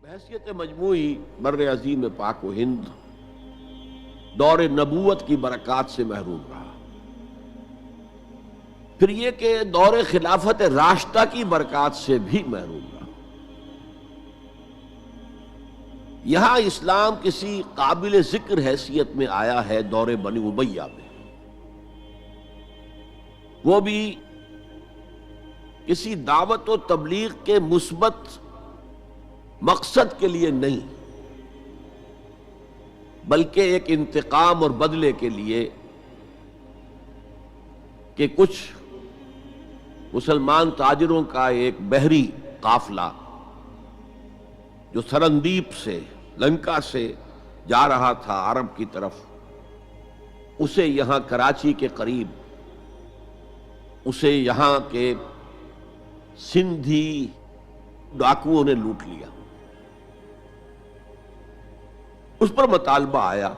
بحیثیت مجموعی بر عظیم پاک و ہند دور نبوت کی برکات سے محروم رہا۔ پھر یہ کہ دور خلافت راشدہ کی برکات سے بھی محروم رہا۔ یہاں اسلام کسی قابل ذکر حیثیت میں آیا ہے دور بنی امیہ میں، وہ بھی کسی دعوت و تبلیغ کے مثبت مقصد کے لیے نہیں، بلکہ ایک انتقام اور بدلے کے لیے کہ کچھ مسلمان تاجروں کا ایک بحری قافلہ جو سرندیپ سے لنکا سے جا رہا تھا عرب کی طرف، اسے یہاں کراچی کے قریب، اسے یہاں کے سندھی ڈاکوؤں نے لوٹ لیا۔ اس پر مطالبہ آیا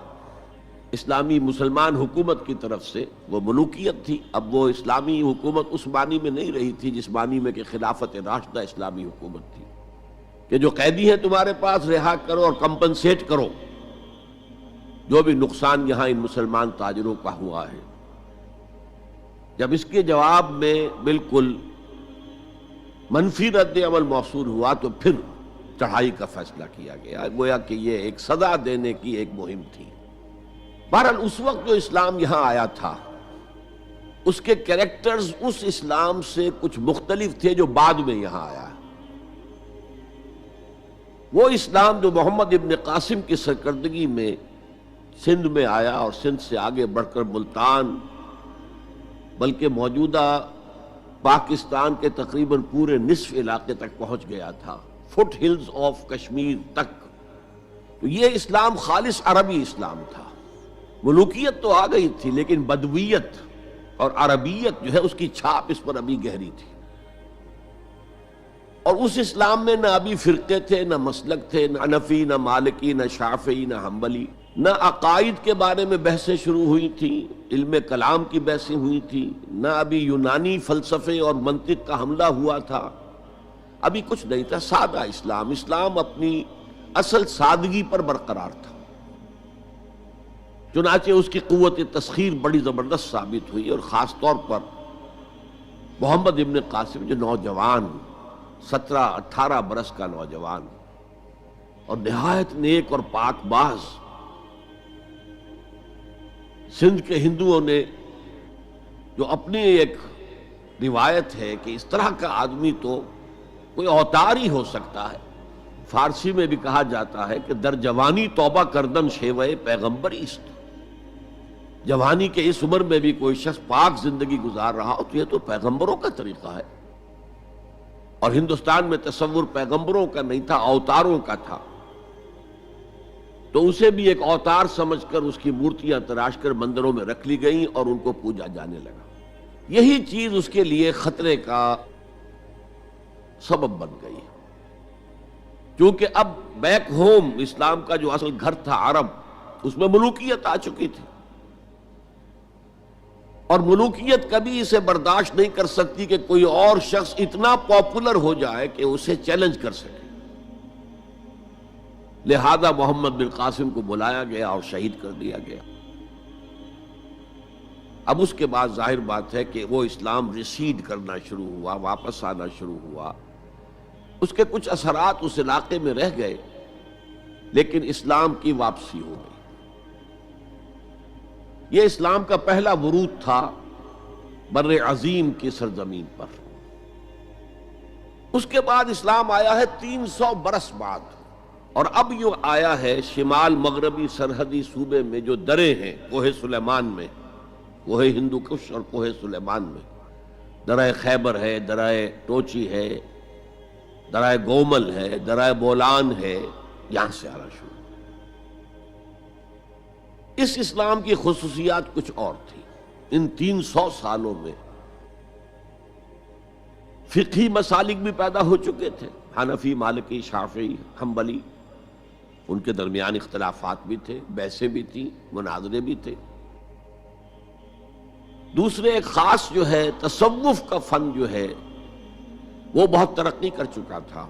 اسلامی مسلمان حکومت کی طرف سے، وہ ملوکیت تھی، اب وہ اسلامی حکومت اس معنی میں نہیں رہی تھی جس معنی میں کہ خلافت راشدہ اسلامی حکومت تھی کہ جو قیدی ہیں تمہارے پاس رہا کرو اور کمپنسیٹ کرو جو بھی نقصان یہاں ان مسلمان تاجروں کا ہوا ہے۔ جب اس کے جواب میں بالکل منفی رد عمل موصول ہوا تو پھر چڑھائی کا فیصلہ کیا گیا، گویا کہ یہ ایک سزا دینے کی ایک مہم تھی۔ بہرحال اس وقت جو اسلام یہاں آیا تھا اس کے کریکٹرز اس اسلام سے کچھ مختلف تھے جو بعد میں یہاں آیا۔ وہ اسلام جو محمد ابن قاسم کی سرکردگی میں سندھ میں آیا اور سندھ سے آگے بڑھ کر ملتان بلکہ موجودہ پاکستان کے تقریباً پورے نصف علاقے تک پہنچ گیا تھا، فٹ ہلز آف کشمیر تک، تو یہ اسلام خالص عربی اسلام تھا۔ ملوکیت تو آ گئی تھی لیکن بدویت اور عربیت جو ہے اس کی چھاپ اس پر ابھی گہری تھی، اور اس اسلام میں نہ ابھی فرقے تھے، نہ مسلک تھے، نہ حنفی، نہ مالکی، نہ شافعی، نہ حنبلی، نہ عقائد کے بارے میں بحثیں شروع ہوئی تھیں، علم کلام کی بحثیں ہوئی تھیں، نہ ابھی یونانی فلسفے اور منطق کا حملہ ہوا تھا، ابھی کچھ نہیں تھا، سادہ اسلام۔ اسلام اپنی اصل سادگی پر برقرار تھا، چنانچہ اس کی قوت تسخیر بڑی زبردست ثابت ہوئی، اور خاص طور پر محمد ابن قاسم جو نوجوان 17-18 برس کا نوجوان اور نہایت نیک اور پاک باز، سندھ کے ہندوؤں نے جو اپنی ایک روایت ہے کہ اس طرح کا آدمی تو کوئی اوتار ہی ہو سکتا ہے، فارسی میں بھی کہا جاتا ہے کہ در جوانی توبہ کردن شیوہ پیغمبری است، جوانی کے اس عمر میں بھی کوئی شخص پاک زندگی گزار رہا ہو تو یہ تو پیغمبروں کا طریقہ ہے، اور ہندوستان میں تصور پیغمبروں کا نہیں تھا، اوتاروں کا تھا، تو اسے بھی ایک اوتار سمجھ کر اس کی مورتیاں تراش کر مندروں میں رکھ لی گئیں اور ان کو پوجا جانے لگا۔ یہی چیز اس کے لیے خطرے کا سبب بن گئی، کیونکہ اب بیک ہوم اسلام کا جو اصل گھر تھا عرب، اس میں ملوکیت آ چکی تھی، اور ملوکیت کبھی اسے برداشت نہیں کر سکتی کہ کوئی اور شخص اتنا پاپولر ہو جائے کہ اسے چیلنج کر سکے، لہذا محمد بن قاسم کو بلایا گیا اور شہید کر دیا گیا۔ اب اس کے بعد ظاہر بات ہے کہ وہ اسلام ریسیڈ کرنا شروع ہوا، واپس آنا شروع ہوا، اس کے کچھ اثرات اس علاقے میں رہ گئے، لیکن اسلام کی واپسی ہو گئی۔ یہ اسلام کا پہلا ورود تھا بر عظیم کی سرزمین پر۔ اس کے بعد اسلام آیا ہے 300 برس بعد، اور اب یہ آیا ہے شمال مغربی سرحدی صوبے میں جو دریں ہیں، کوہ سلیمان میں، کوہ ہندو کش اور کوہ سلیمان میں، درہ خیبر ہے، درہ ٹوچی ہے، درہ گومل ہے، درہ بولان ہے، یہاں سے آنا شروع۔ اس اسلام کی خصوصیات کچھ اور تھی۔ ان 300 سالوں میں فقہی مسالک بھی پیدا ہو چکے تھے، حنفی، مالکی، شافعی، حنبلی، ان کے درمیان اختلافات بھی تھے، بحثیں بھی تھیں، مناظرے بھی تھے۔ دوسرے ایک خاص جو ہے تصوف کا فن جو ہے وہ بہت ترقی کر چکا تھا،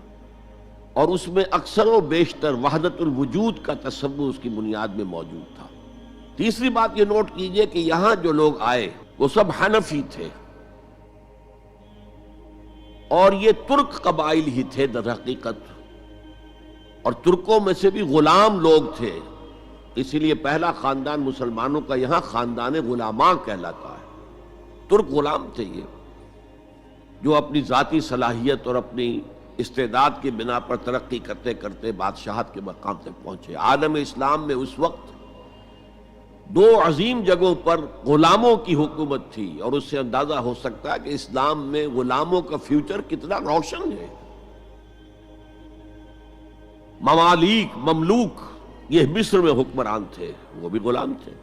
اور اس میں اکثر و بیشتر وحدت الوجود کا تصور اس کی بنیاد میں موجود تھا۔ تیسری بات یہ نوٹ کیجئے کہ یہاں جو لوگ آئے وہ سب حنفی تھے، اور یہ ترک قبائل ہی تھے در حقیقت، اور ترکوں میں سے بھی غلام لوگ تھے، اسی لیے پہلا خاندان مسلمانوں کا یہاں خاندان غلامان کہلاتا ہے۔ ترک غلام تھے یہ، جو اپنی ذاتی صلاحیت اور اپنی استعداد کی بنا پر ترقی کرتے کرتے بادشاہت کے مقام تک پہنچے۔ عالم اسلام میں اس وقت دو عظیم جگہوں پر غلاموں کی حکومت تھی، اور اس سے اندازہ ہو سکتا ہے کہ اسلام میں غلاموں کا فیوچر کتنا روشن ہے۔ ممالک، مملوک، یہ مصر میں حکمران تھے، وہ بھی غلام تھے۔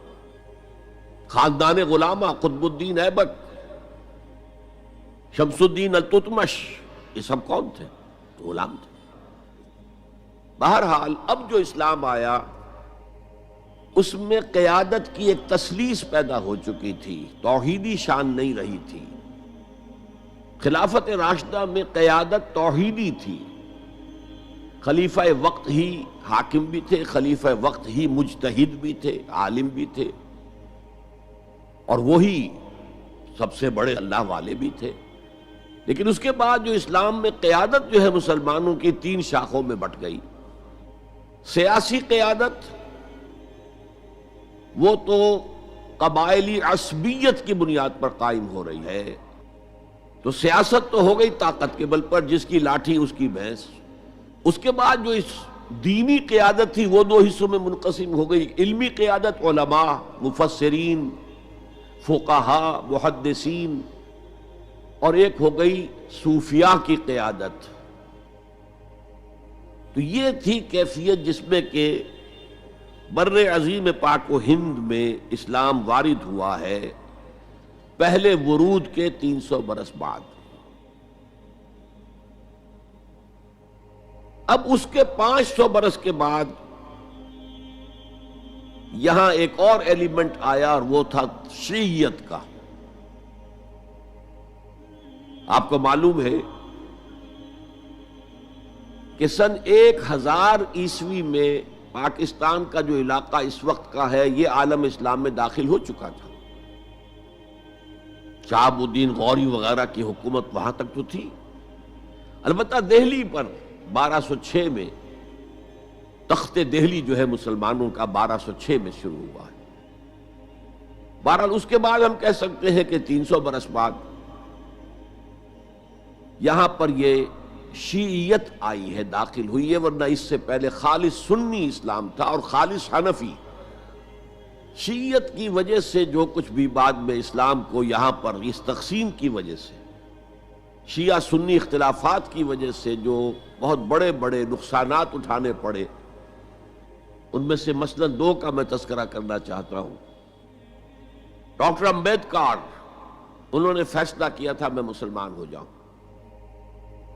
خاندان غلامہ، قطب الدین ایبک، شمس الدین التتمش، یہ سب کون تھے؟ غلام تھے۔ بہرحال اب جو اسلام آیا اس میں قیادت کی ایک تثلیث پیدا ہو چکی تھی، توحیدی شان نہیں رہی تھی۔ خلافت راشدہ میں قیادت توحیدی تھی، خلیفہ وقت ہی حاکم بھی تھے، خلیفہ وقت ہی مجتہد بھی تھے، عالم بھی تھے، اور وہی سب سے بڑے اللہ والے بھی تھے۔ لیکن اس کے بعد جو اسلام میں قیادت جو ہے مسلمانوں کی تین شاخوں میں بٹ گئی۔ سیاسی قیادت وہ تو قبائلی عصبیت کی بنیاد پر قائم ہو رہی ہے، تو سیاست تو ہو گئی طاقت کے بل پر، جس کی لاٹھی اس کی بھینس۔ اس کے بعد جو اس دینی قیادت تھی وہ دو حصوں میں منقسم ہو گئی، علمی قیادت علماء، مفسرین، فقہاء، محدثین، اور ایک ہو گئی صوفیاء کی قیادت۔ تو یہ تھی کیفیت جس میں کہ بر عظیم پاک و ہند میں اسلام وارد ہوا ہے پہلے ورود کے 300 برس بعد۔ اب اس کے 500 برس کے بعد یہاں ایک اور ایلیمنٹ آیا، اور وہ تھا شیعیت کا۔ آپ کو معلوم ہے کہ سن 1000 عیسوی میں پاکستان کا جو علاقہ اس وقت کا ہے یہ عالم اسلام میں داخل ہو چکا تھا۔ شہاب الدین غوری وغیرہ کی حکومت وہاں تک تو تھی، البتہ دہلی پر 1206 میں تخت دہلی جو ہے مسلمانوں کا 1206 میں شروع ہوا ہے۔ بہرحال اس کے بعد ہم کہہ سکتے ہیں کہ 300 برس بعد یہاں پر یہ شیعیت آئی ہے، داخل ہوئی ہے، ورنہ اس سے پہلے خالص سنی اسلام تھا اور خالص حنفی۔ شیعیت کی وجہ سے جو کچھ بھی بعد میں اسلام کو یہاں پر اس تقسیم کی وجہ سے، شیعہ سنی اختلافات کی وجہ سے جو بہت بڑے بڑے نقصانات اٹھانے پڑے، ان میں سے مثلاً 2 کا میں تذکرہ کرنا چاہتا ہوں۔ ڈاکٹر امبیڈکر، انہوں نے فیصلہ کیا تھا میں مسلمان ہو جاؤں،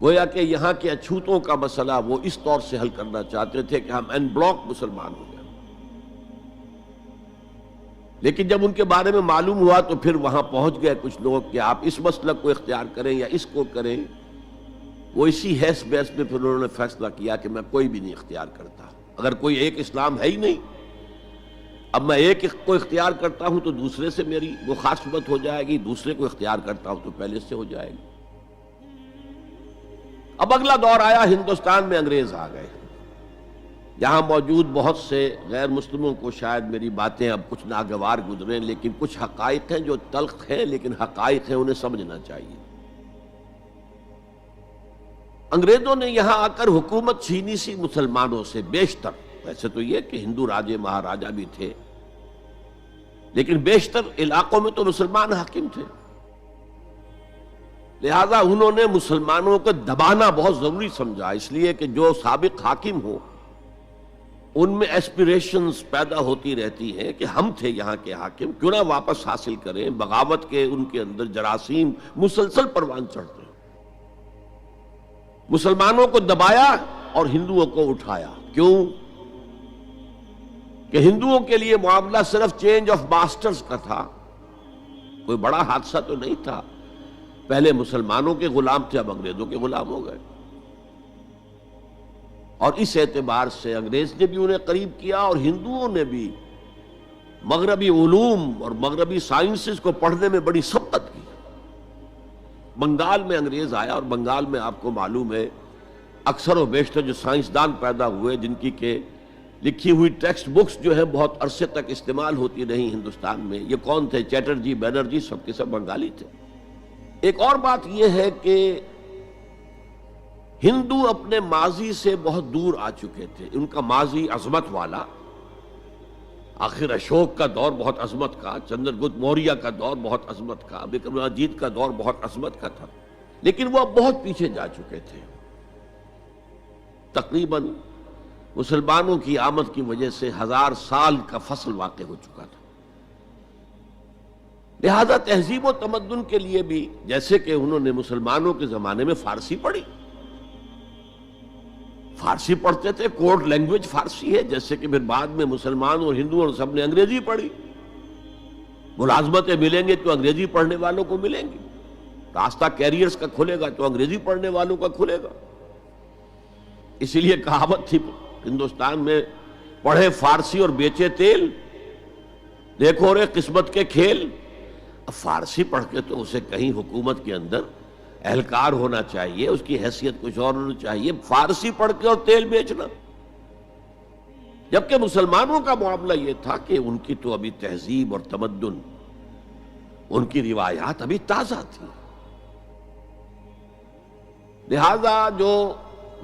گویا کہ یہاں کے اچھوتوں کا مسئلہ وہ اس طور سے حل کرنا چاہتے تھے کہ ہم ان بلاک مسلمان ہو جائیں۔ لیکن جب ان کے بارے میں معلوم ہوا تو پھر وہاں پہنچ گئے کچھ لوگ کہ آپ اس مسلک کو اختیار کریں یا اس کو کریں۔ وہ اسی حیث بیس میں پھر انہوں نے فیصلہ کیا کہ میں کوئی بھی نہیں اختیار کرتا، اگر کوئی ایک اسلام ہے ہی نہیں، اب میں ایک کو اختیار کرتا ہوں تو دوسرے سے میری مخاصمت ہو جائے گی، دوسرے کو اختیار کرتا ہوں تو پہلے سے ہو جائے گی۔ اب اگلا دور آیا، ہندوستان میں انگریز آ گئے۔ یہاں موجود بہت سے غیر مسلموں کو شاید میری باتیں اب کچھ ناگوار گزریں، لیکن کچھ حقائق ہیں جو تلخ ہیں لیکن حقائق ہیں، انہیں سمجھنا چاہیے۔ انگریزوں نے یہاں آ کر حکومت چھینی سی مسلمانوں سے بیشتر، ویسے تو یہ کہ ہندو راجے مہاراجا بھی تھے، لیکن بیشتر علاقوں میں تو مسلمان حاکم تھے، لہذا انہوں نے مسلمانوں کو دبانا بہت ضروری سمجھا، اس لیے کہ جو سابق حاکم ہو ان میں ایسپیریشنز پیدا ہوتی رہتی ہیں کہ ہم تھے یہاں کے حاکم، کیوں نہ واپس حاصل کریں۔ بغاوت کے ان کے اندر جراثیم مسلسل پروان چڑھتے ہیں۔ مسلمانوں کو دبایا اور ہندوؤں کو اٹھایا، کیوں کہ ہندوؤں کے لیے معاملہ صرف چینج آف ماسٹرز کا تھا، کوئی بڑا حادثہ تو نہیں تھا۔ پہلے مسلمانوں کے غلام تھے، اب انگریزوں کے غلام ہو گئے۔ اور اس اعتبار سے انگریز نے بھی انہیں قریب کیا اور ہندوؤں نے بھی مغربی علوم اور مغربی سائنسز کو پڑھنے میں بڑی سبقت کی۔ بنگال میں انگریز آیا اور بنگال میں آپ کو معلوم ہے اکثر و بیشتر جو سائنسدان پیدا ہوئے جن کی کہ لکھی ہوئی ٹیکسٹ بکس جو ہیں بہت عرصے تک استعمال ہوتی نہیں ہندوستان میں، یہ کون تھے؟ چیٹرجی، بینرجی، سب کے سب بنگالی تھے۔ ایک اور بات یہ ہے کہ ہندو اپنے ماضی سے بہت دور آ چکے تھے، ان کا ماضی عظمت والا، آخر اشوک کا دور بہت عظمت کا، چندر گپت موریہ کا دور بہت عظمت کا، وکرماجیت کا دور بہت عظمت کا تھا، لیکن وہ اب بہت پیچھے جا چکے تھے۔ تقریباً مسلمانوں کی آمد کی وجہ سے 1000 سال کا فصل واقع ہو چکا تھا۔ لہذا تہذیب و تمدن کے لیے بھی، جیسے کہ انہوں نے مسلمانوں کے زمانے میں فارسی پڑھی، فارسی پڑھتے تھے، کوڈ لینگویج فارسی ہے، جیسے کہ پھر بعد میں مسلمان اور ہندو اور سب نے انگریزی پڑھی، ملازمتیں ملیں گے تو انگریزی پڑھنے والوں کو ملیں گی، راستہ کیریئرز کا کھلے گا تو انگریزی پڑھنے والوں کا کھلے گا۔ اسی لیے کہاوت تھی ہندوستان میں، پڑھے فارسی اور بیچے تیل، دیکھو رے قسمت کے کھیل۔ اب فارسی پڑھ کے تو اسے کہیں حکومت کے اندر اہلکار ہونا چاہیے، اس کی حیثیت کچھ اور ہونی چاہیے، فارسی پڑھ کے اور تیل بیچنا۔ جبکہ مسلمانوں کا معاملہ یہ تھا کہ ان کی تو ابھی تہذیب اور تمدن، ان کی روایات ابھی تازہ تھی، لہذا جو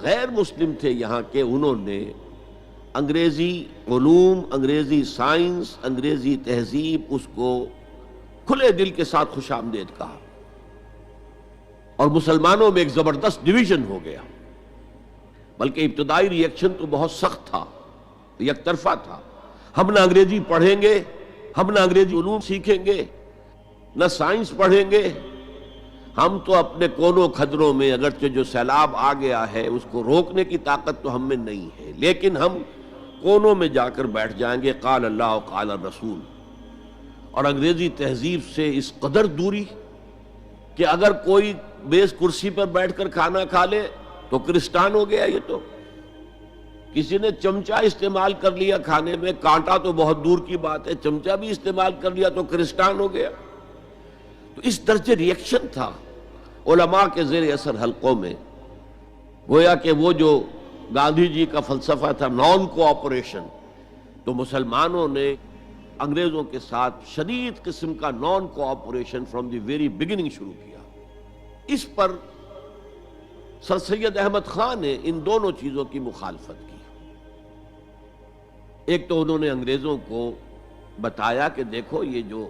غیر مسلم تھے یہاں کے، انہوں نے انگریزی علوم، انگریزی سائنس، انگریزی تہذیب، اس کو کھلے دل کے ساتھ خوش آمدید کہا، اور مسلمانوں میں ایک زبردست ڈویژن ہو گیا۔ بلکہ ابتدائی ری ایکشن تو بہت سخت تھا، یک طرفہ تھا، ہم نہ انگریزی پڑھیں گے، ہم نہ انگریزی علوم سیکھیں گے، نہ سائنس پڑھیں گے، ہم تو اپنے کونوں کھدروں میں، اگرچہ جو سیلاب آ گیا ہے اس کو روکنے کی طاقت تو ہم میں نہیں ہے، لیکن ہم کونوں میں جا کر بیٹھ جائیں گے، قال اللہ و قال الرسول۔ اور انگریزی تہذیب سے اس قدر دوری کہ اگر کوئی بیس کرسی پر بیٹھ کر کھانا کھا لے تو کرسٹان ہو گیا۔ یہ تو کسی نے چمچہ استعمال کر لیا کھانے میں، کانٹا تو بہت دور کی بات ہے، چمچہ بھی استعمال کر لیا تو کرسٹان ہو گیا۔ تو اس درجے ری ایکشن تھا علماء کے زیر اثر حلقوں میں، گویا کہ وہ جو گاندھی جی کا فلسفہ تھا نان کوآپریشن، تو مسلمانوں نے انگریزوں کے ساتھ شدید قسم کا naan cooperation from the very beginning شروع کیا۔ اس پر سر سید احمد خان نے ان دونوں چیزوں کی مخالفت کی۔ ایک تو انہوں نے انگریزوں کو بتایا کہ دیکھو یہ جو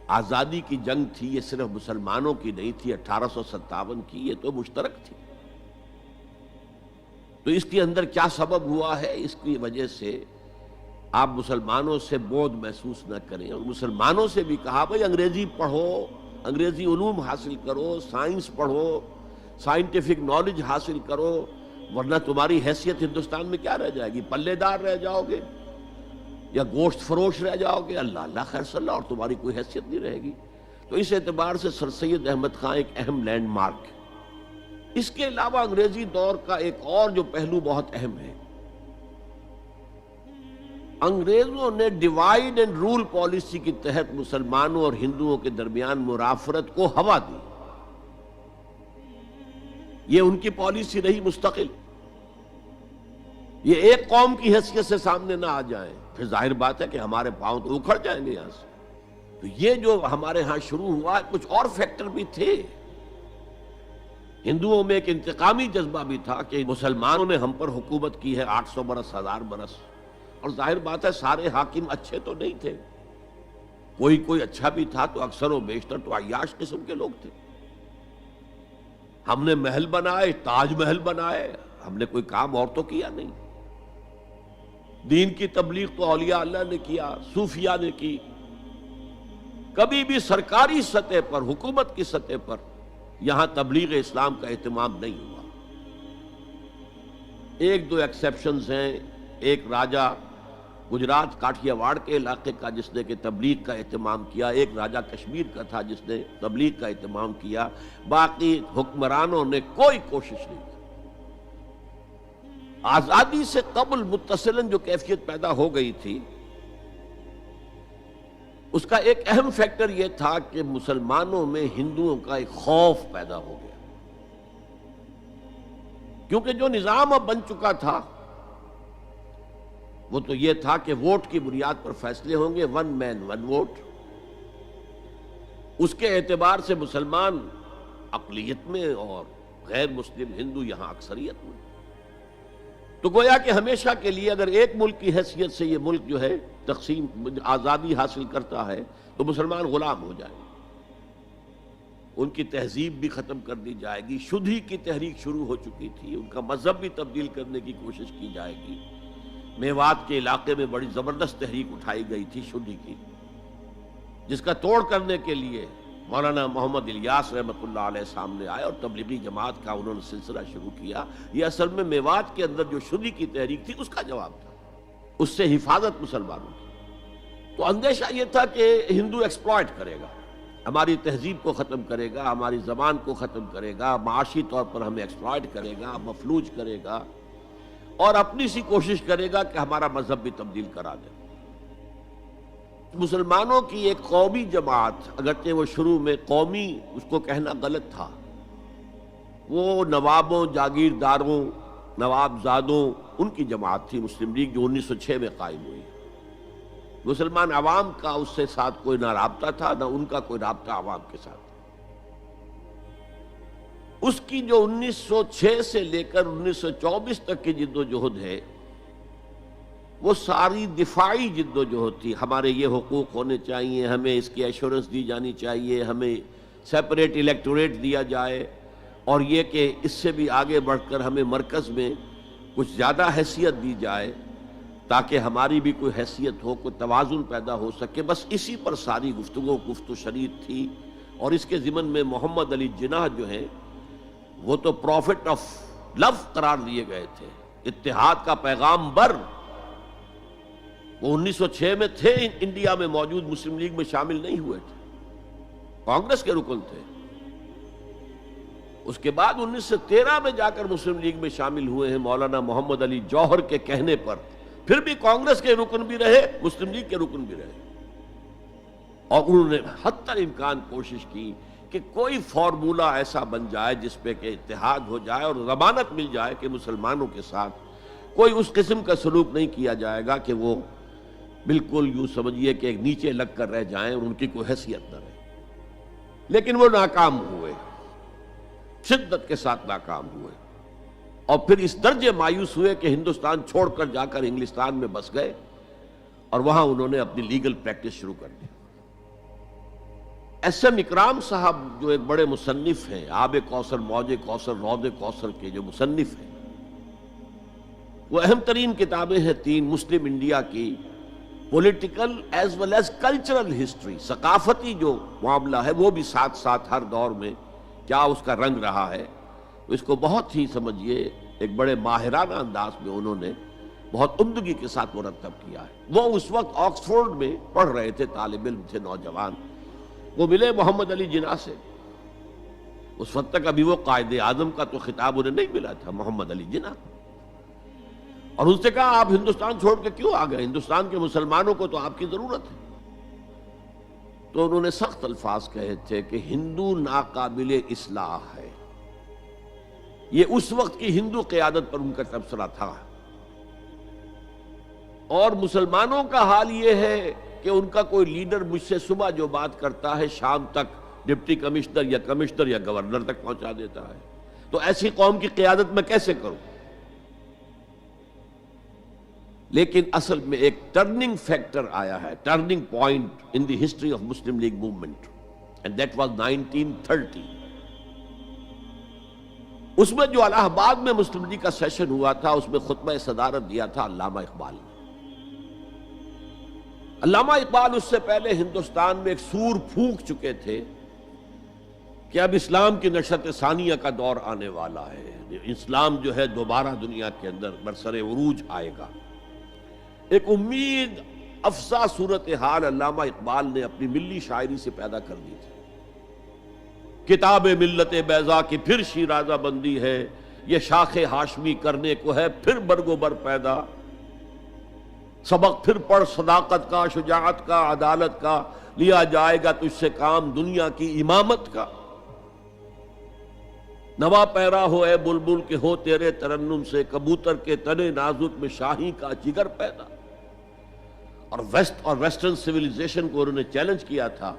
آزادی کی جنگ تھی یہ صرف مسلمانوں کی نہیں تھی، 1857 کی، یہ تو مشترک تھی، تو اس کے اندر کیا سبب ہوا ہے، اس کی وجہ سے آپ مسلمانوں سے بعد محسوس نہ کریں۔ اور مسلمانوں سے بھی کہا بھائی انگریزی پڑھو، انگریزی علوم حاصل کرو، سائنس پڑھو، سائنٹیفک نالج حاصل کرو، ورنہ تمہاری حیثیت ہندوستان میں کیا رہ جائے گی؟ پلے دار رہ جاؤ گے یا گوشت فروش رہ جاؤ گے، اللہ اللہ خیر صلی اللہ، اور تمہاری کوئی حیثیت نہیں رہے گی۔ تو اس اعتبار سے سر سید احمد خان ایک اہم لینڈ مارک ہے۔ اس کے علاوہ انگریزی دور کا ایک اور جو پہلو بہت اہم ہے، انگریزوں نے ڈیوائیڈ اینڈ رول پالیسی کے تحت مسلمانوں اور ہندوؤں کے درمیان مرافرت کو ہوا دی۔ یہ ان کی پالیسی رہی مستقل، یہ ایک قوم کی حیثیت سے سامنے نہ آ جائیں، پھر ظاہر بات ہے کہ ہمارے پاؤں تو اکھڑ جائیں گے یہاں سے۔ تو یہ جو ہمارے ہاں شروع ہوا، کچھ اور فیکٹر بھی تھے۔ ہندوؤں میں ایک انتقامی جذبہ بھی تھا کہ مسلمانوں نے ہم پر حکومت کی ہے 800 برس، 1000 برس، اور ظاہر بات ہے سارے حاکم اچھے تو نہیں تھے، کوئی اچھا بھی تھا، تو اکثر و بیشتر تو عیاش قسم کے لوگ تھے۔ ہم نے محل بنائے، تاج محل بنائے، ہم نے کوئی کام اور تو کیا نہیں۔ دین کی تبلیغ تو اولیاء اللہ نے کیا، صوفیاء نے کی، کبھی بھی سرکاری سطح پر، حکومت کی سطح پر یہاں تبلیغ اسلام کا اہتمام نہیں ہوا۔ ایک دو ایکسیپشنز ہیں، ایک راجہ گجرات کاٹھیا واڑ کے علاقے کا جس نے کہ تبلیغ کا اہتمام کیا، ایک راجہ کشمیر کا تھا جس نے تبلیغ کا اہتمام کیا، باقی حکمرانوں نے کوئی کوشش نہیں کی۔ آزادی سے قبل متصلاً جو کیفیت پیدا ہو گئی تھی، اس کا ایک اہم فیکٹر یہ تھا کہ مسلمانوں میں ہندوؤں کا ایک خوف پیدا ہو گیا، کیونکہ جو نظام اب بن چکا تھا وہ تو یہ تھا کہ ووٹ کی بنیاد پر فیصلے ہوں گے، ون مین ون ووٹ۔ اس کے اعتبار سے مسلمان اقلیت میں اور غیر مسلم ہندو یہاں اکثریت میں، تو گویا کہ ہمیشہ کے لیے اگر ایک ملک کی حیثیت سے یہ ملک جو ہے تقسیم آزادی حاصل کرتا ہے تو مسلمان غلام ہو جائیں، ان کی تہذیب بھی ختم کر دی جائے گی، شدھی کی تحریک شروع ہو چکی تھی، ان کا مذہب بھی تبدیل کرنے کی کوشش کی جائے گی۔ میوات کے علاقے میں بڑی زبردست تحریک اٹھائی گئی تھی شدھی کی، جس کا توڑ کرنے کے لیے مولانا محمد الیاس رحمۃ اللہ علیہ سامنے آئے اور تبلیغی جماعت کا انہوں نے سلسلہ شروع کیا۔ یہ اصل میں میوات کے اندر جو شدھی کی تحریک تھی اس کا جواب تھا، اس سے حفاظت مسلمانوں کی۔ تو اندیشہ یہ تھا کہ ہندو ایکسپلائٹ کرے گا، ہماری تہذیب کو ختم کرے گا، ہماری زبان کو ختم کرے گا، معاشی طور پر ہمیں ایکسپلائٹ کرے گا، مفلوج کرے گا، اور اپنی سی کوشش کرے گا کہ ہمارا مذہب بھی تبدیل کرا دے۔ مسلمانوں کی ایک قومی جماعت، اگرچہ وہ شروع میں قومی اس کو کہنا غلط تھا، وہ نوابوں، جاگیرداروں، نوابزادوں ان کی جماعت تھی مسلم لیگ، جو 1906 میں قائم ہوئی۔ مسلمان عوام کا اس سے ساتھ کوئی نہ رابطہ تھا، نہ ان کا کوئی رابطہ عوام کے ساتھ۔ اس کی جو 1906 سے لے کر 1924 تک کی جد و جہد ہے، وہ ساری دفاعی جد و جہد تھی۔ ہمارے یہ حقوق ہونے چاہیے، ہمیں اس کی ایشورنس دی جانی چاہیے، ہمیں سیپریٹ الیکٹوریٹ دیا جائے، اور یہ کہ اس سے بھی آگے بڑھ کر ہمیں مرکز میں کچھ زیادہ حیثیت دی جائے تاکہ ہماری بھی کوئی حیثیت ہو، کوئی توازن پیدا ہو سکے۔ بس اسی پر ساری گفت و شنید تھی۔ اور اس کے ضمن میں محمد علی جناح جو ہیں وہ تو پروفٹ آف لو قرار دیے گئے تھے، اتحاد کا پیغام بر۔ وہ 1906 میں تھے انڈیا میں موجود، مسلم لیگ میں شامل نہیں ہوئے تھے، کانگریس کے رکن تھے۔ اس کے بعد 1913 میں جا کر مسلم لیگ میں شامل ہوئے ہیں مولانا محمد علی جوہر کے کہنے پر، پھر بھی کانگریس کے رکن بھی رہے، مسلم لیگ کے رکن بھی رہے، اور انہوں نے حتی الامکان کوشش کی کہ کوئی فارمولہ ایسا بن جائے جس پہ کہ اتحاد ہو جائے اور ضمانت مل جائے کہ مسلمانوں کے ساتھ کوئی اس قسم کا سلوک نہیں کیا جائے گا کہ وہ بالکل یوں سمجھیے کہ ایک نیچے لگ کر رہ جائیں اور ان کی کوئی حیثیت نہ رہے۔ لیکن وہ ناکام ہوئے، شدت کے ساتھ ناکام ہوئے، اور پھر اس درجے مایوس ہوئے کہ ہندوستان چھوڑ کر جا کر انگلستان میں بس گئے، اور وہاں انہوں نے اپنی لیگل پریکٹس شروع کر دی۔ ایس ایم اکرام صاحب جو ایک بڑے مصنف ہیں، آب کوثر، موج کوثر، رود کوثر کے جو مصنف ہیں، وہ اہم ترین کتابیں ہیں تین مسلم انڈیا کی، political as well as cultural history, ثقافتی جو معاملہ ہے وہ بھی ساتھ ساتھ ہر دور میں کیا اس کا رنگ رہا ہے، تو اس کو بہت ہی سمجھیے ایک بڑے ماہرانہ انداز میں انہوں نے بہت عمدگی کے ساتھ مرتب کیا ہے۔ وہ اس وقت آکسفورڈ میں پڑھ رہے تھے، طالب علم تھے، نوجوان۔ وہ ملے محمد علی جناح سے، اس وقت تک ابھی وہ قائد اعظم کا تو خطاب انہیں نہیں ملا تھا، محمد علی جناح، اور ان سے کہا آپ ہندوستان چھوڑ کے کیوں آ گئے، ہندوستان کے مسلمانوں کو تو آپ کی ضرورت ہے۔ تو انہوں نے سخت الفاظ کہے تھے کہ ہندو ناقابل اصلاح ہے۔ یہ اس وقت کی ہندو قیادت پر ان کا تبصرہ تھا، اور مسلمانوں کا حال یہ ہے کہ ان کا کوئی لیڈر مجھ سے صبح جو بات کرتا ہے شام تک ڈپٹی کمشنر یا گورنر تک پہنچا دیتا ہے، تو ایسی قوم کی قیادت میں کیسے کروں؟ لیکن اصل میں ایک ٹرننگ فیکٹر آیا ہے، turning point in the history of Muslim league movement, and that was 1930۔ اس میں جو الہ آباد میں مسلم لیگ کا سیشن ہوا تھا، اس میں خطبہ صدارت دیا تھا علامہ اقبال نے۔ علامہ اقبال اس سے پہلے ہندوستان میں ایک سور پھونک چکے تھے کہ اب اسلام کی نشأت ثانیہ کا دور آنے والا ہے، اسلام جو ہے دوبارہ دنیا کے اندر برسر عروج آئے گا۔ ایک امید افزا صورتحال علامہ اقبال نے اپنی ملی شاعری سے پیدا کر دی تھی۔ کتاب ملت بیضا کی پھر شیرازہ بندی ہے، یہ شاخ ہاشمی کرنے کو ہے پھر برگو بر پیدا، سبق پھر پڑھ صداقت کا، شجاعت کا، عدالت کا، لیا جائے گا تجھ سے کام دنیا کی امامت کا۔ نوا پیرا ہو اے بلبل کہ ہو تیرے ترنم سے کبوتر کے تنے نازک میں شاہی کا جگر پیدا۔ اور ویسٹرن سویلائزیشن کو انہوں نے چیلنج کیا تھا،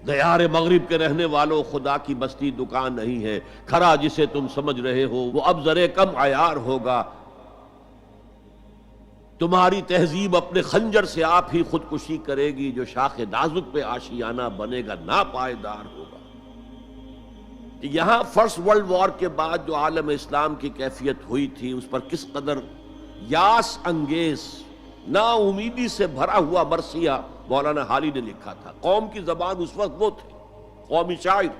دیار مغرب کے رہنے والوں خدا کی بستی دکان نہیں ہے، کھرا جسے تم سمجھ رہے ہو وہ اب ذرے کم عیار ہوگا، تمہاری تہذیب اپنے خنجر سے آپ ہی خودکشی کرے گی، جو شاخ نازک پہ آشیانہ بنے گا ناپائیدار ہوگا۔ یہاں فرسٹ ورلڈ وار کے بعد جو عالم اسلام کی کیفیت ہوئی تھی اس پر کس قدر یاس انگیز نا امیدی سے بھرا ہوا مرثیہ مولانا حالی نے لکھا تھا۔ قوم کی زبان اس وقت وہ تھی، قومی شاعر۔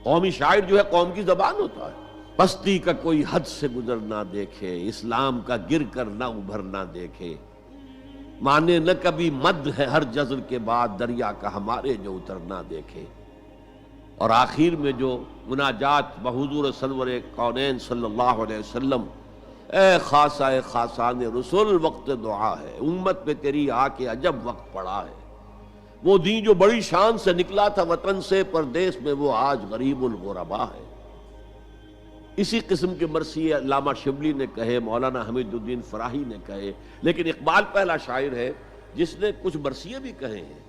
قومی شاعر جو ہے قوم کی زبان ہوتا ہے۔ پستی کا کوئی حد سے گزر نہ دیکھے، اسلام کا گر کر نہ ابھر نہ دیکھے، مانے نہ کبھی مد ہے ہر جزر کے بعد دریا کا ہمارے جو اتر نہ دیکھے۔ اور آخر میں جو مناجات بحضور سرور کونین صلی اللہ علیہ وسلم، اے خاصہ خاصان رسول وقت دعا ہے، امت پہ تیری آ کے عجب وقت پڑا ہے، وہ دین جو بڑی شان سے نکلا تھا وطن سے پردیس میں وہ آج غریب الغربا ہے۔ اسی قسم کے مرثیے علامہ شبلی نے کہے، مولانا حمید الدین فراہی نے کہے، لیکن اقبال پہلا شاعر ہے جس نے کچھ مرثیے بھی کہے ہیں۔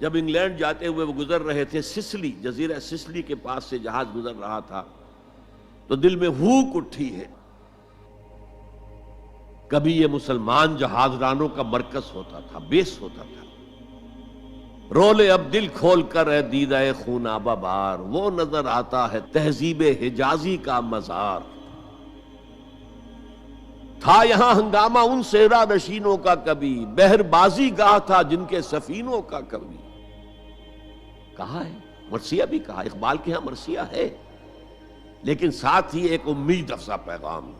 جب انگلینڈ جاتے ہوئے وہ گزر رہے تھے سسلی، جزیرہ سسلی کے پاس سے جہاز گزر رہا تھا تو دل میں ہوک اٹھی ہے، کبھی یہ مسلمان جہاز رانوں کا مرکز ہوتا تھا، بیس ہوتا تھا، رولے اب دل کھول کر اے دیدہ خونابہ بار، وہ نظر آتا ہے تہذیب حجازی کا مزار، تھا یہاں ہنگامہ ان صحرا نشینوں کا کبھی، بحر بازی گاہ تھا جن کے سفینوں کا کبھی۔ کہا ہے مرثیہ بھی کہا، اقبال کے ہاں مرثیہ ہے، لیکن ساتھ ہی ایک امید افزا پیغام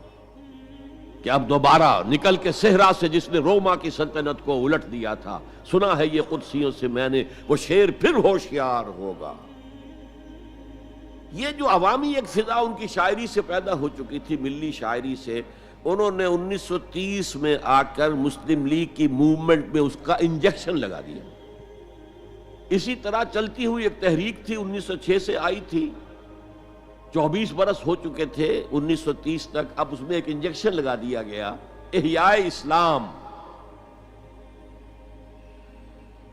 کہ اب دوبارہ نکل کے صحرا سے جس نے روما کی سلطنت کو الٹ دیا تھا، سنا ہے یہ قدسیوں سے میں نے، وہ شیر پھر ہوشیار ہوگا۔ یہ جو عوامی ایک فضا ان کی شاعری سے پیدا ہو چکی تھی، ملی شاعری سے، انہوں نے 1930 میں آ کر مسلم لیگ کی موومنٹ میں اس کا انجیکشن لگا دیا۔ اسی طرح چلتی ہوئی ایک تحریک تھی، 1906 سے آئی تھی، 24 برس ہو چکے تھے 1930 تک، اب اس میں ایک انجیکشن لگا دیا گیا، احیاء اسلام۔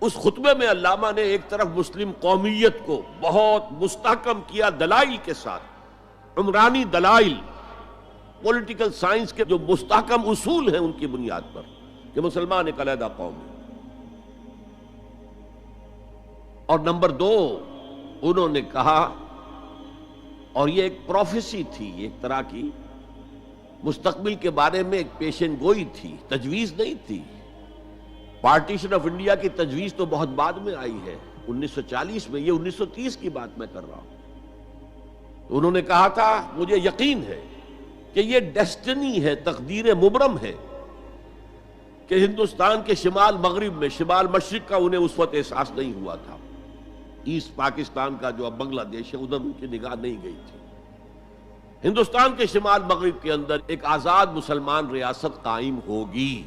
اس خطبے میں علامہ نے ایک طرف مسلم قومیت کو بہت مستحکم کیا دلائل کے ساتھ، عمرانی دلائل، پولیٹیکل سائنس کے جو مستحکم اصول ہیں ان کی بنیاد پر کہ مسلمان ایک علیحدہ قوم ہے۔ اور نمبر 2 انہوں نے کہا، اور یہ ایک پروفیسی تھی، ایک طرح کی مستقبل کے بارے میں ایک پیشن گوئی تھی، تجویز نہیں تھی۔ پارٹیشن آف انڈیا کی تجویز تو بہت بعد میں آئی ہے، 1940 میں، یہ 1930 کی بات میں کر رہا ہوں۔ انہوں نے کہا تھا مجھے یقین ہے کہ یہ ڈیسٹنی ہے، تقدیر مبرم ہے کہ ہندوستان کے شمال مغرب میں، شمال مشرق کا انہیں اس وقت احساس نہیں ہوا تھا، ایسٹ پاکستان کا جو اب بنگلہ دیش ہے ادھر ان کی نگاہ نہیں گئی تھی، ہندوستان کے شمال مغرب کے اندر ایک آزاد مسلمان ریاست قائم ہوگی،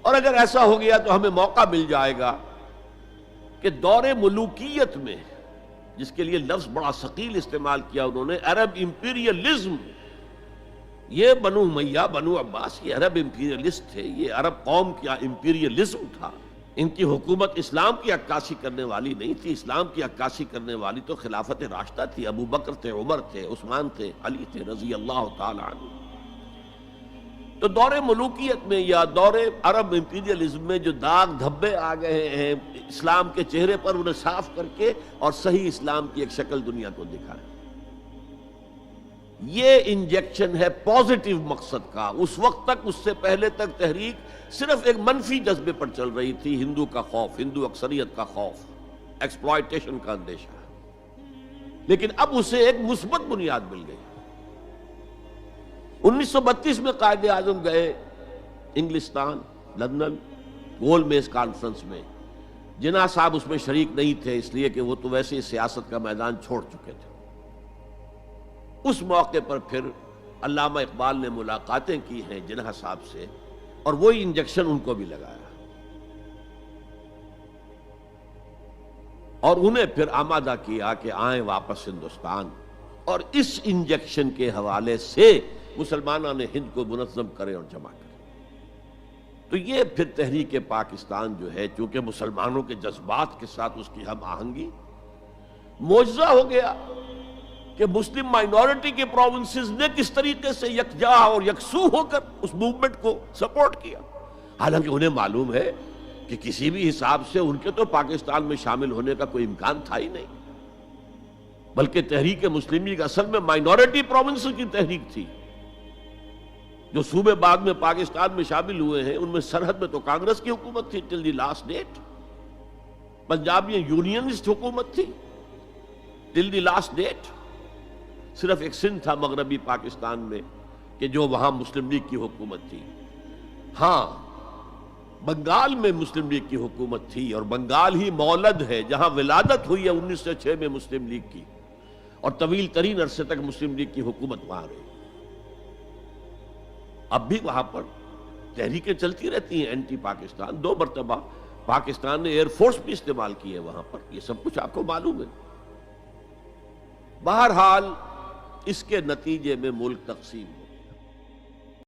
اور اگر ایسا ہو گیا تو ہمیں موقع مل جائے گا کہ دور ملوکیت میں، جس کے لیے لفظ بڑا ثقیل استعمال کیا انہوں نے، عرب امپیریلزم، یہ بنو امیہ، بنو عباس یہ عرب امپیریلسٹ تھے، یہ عرب قوم کا امپیریلزم تھا، ان کی حکومت اسلام کی عکاسی کرنے والی نہیں تھی، اسلام کی عکاسی کرنے والی تو خلافت راشدہ تھی، ابو بکر تھے، عمر تھے، عثمان تھے، علی تھے رضی اللہ تعالی عنہ۔ تو دور ملوکیت میں یا دور عرب امپیریلزم میں جو داغ دھبے آ گئے ہیں اسلام کے چہرے پر، انہیں صاف کر کے اور صحیح اسلام کی ایک شکل دنیا کو دکھائیں، یہ انجیکشن ہے پازیٹیو مقصد کا۔ اس وقت تک، اس سے پہلے تک تحریک صرف ایک منفی جذبے پر چل رہی تھی، ہندو کا خوف، ہندو اکثریت کا خوف، ایکسپلائٹیشن کا اندیشہ، لیکن اب اسے ایک مثبت بنیاد مل گئی۔ 1932 میں قائد اعظم گئے انگلستان، لندن، گول میز کانفرنس میں، جناح صاحب اس میں شریک نہیں تھے، اس لیے کہ وہ تو ویسے ہی سیاست کا میدان چھوڑ چکے تھے۔ اس موقع پر پھر علامہ اقبال نے ملاقاتیں کی ہیں جناح صاحب سے، اور وہی انجیکشن ان کو بھی لگایا اور انہیں پھر آمادہ کیا کہ آئیں واپس ہندوستان، اور اس انجیکشن کے حوالے سے مسلمانوں نے ہند کو منظم کرے اور جمع کرے۔ تو یہ پھر تحریک پاکستان جو ہے، چونکہ مسلمانوں کے جذبات کے ساتھ اس کی ہم آہنگی، معجزہ ہو گیا کہ مسلم مائنورٹی کے پروونسز نے کس طریقے سے یکجا اور یکسو ہو کر اس موومنٹ کو سپورٹ کیا، حالانکہ انہیں معلوم ہے کہ کسی بھی حساب سے ان کے تو پاکستان میں شامل ہونے کا کوئی امکان تھا ہی نہیں، بلکہ تحریک مسلم لیگ اصل میں مائنورٹی پروونسز کی تحریک تھی۔ جو صوبے بعد میں پاکستان میں شامل ہوئے ہیں ان میں سرحد میں تو کانگریس کی حکومت تھی ٹل دی لاسٹ ڈیٹ، پنجاب میں یونینسٹ حکومت تھی ٹل دی لاسٹ ڈیٹ، صرف ایک سندھ تھا مغربی پاکستان میں کہ جو وہاں مسلم لیگ کی حکومت تھی۔ ہاں، بنگال میں مسلم لیگ کی حکومت تھی، اور بنگال ہی مولد ہے جہاں ولادت ہوئی ہے 1906 میں مسلم لیگ کی، اور طویل ترین عرصے تک مسلم لیگ کی حکومت وہاں رہی۔ اب بھی وہاں پر تحریکیں چلتی رہتی ہیں اینٹی پاکستان، 2 مرتبہ پاکستان نے ایئر فورس بھی استعمال کی ہے وہاں پر، یہ سب کچھ آپ کو معلوم ہے۔ بہرحال اس کے نتیجے میں ملک تقسیم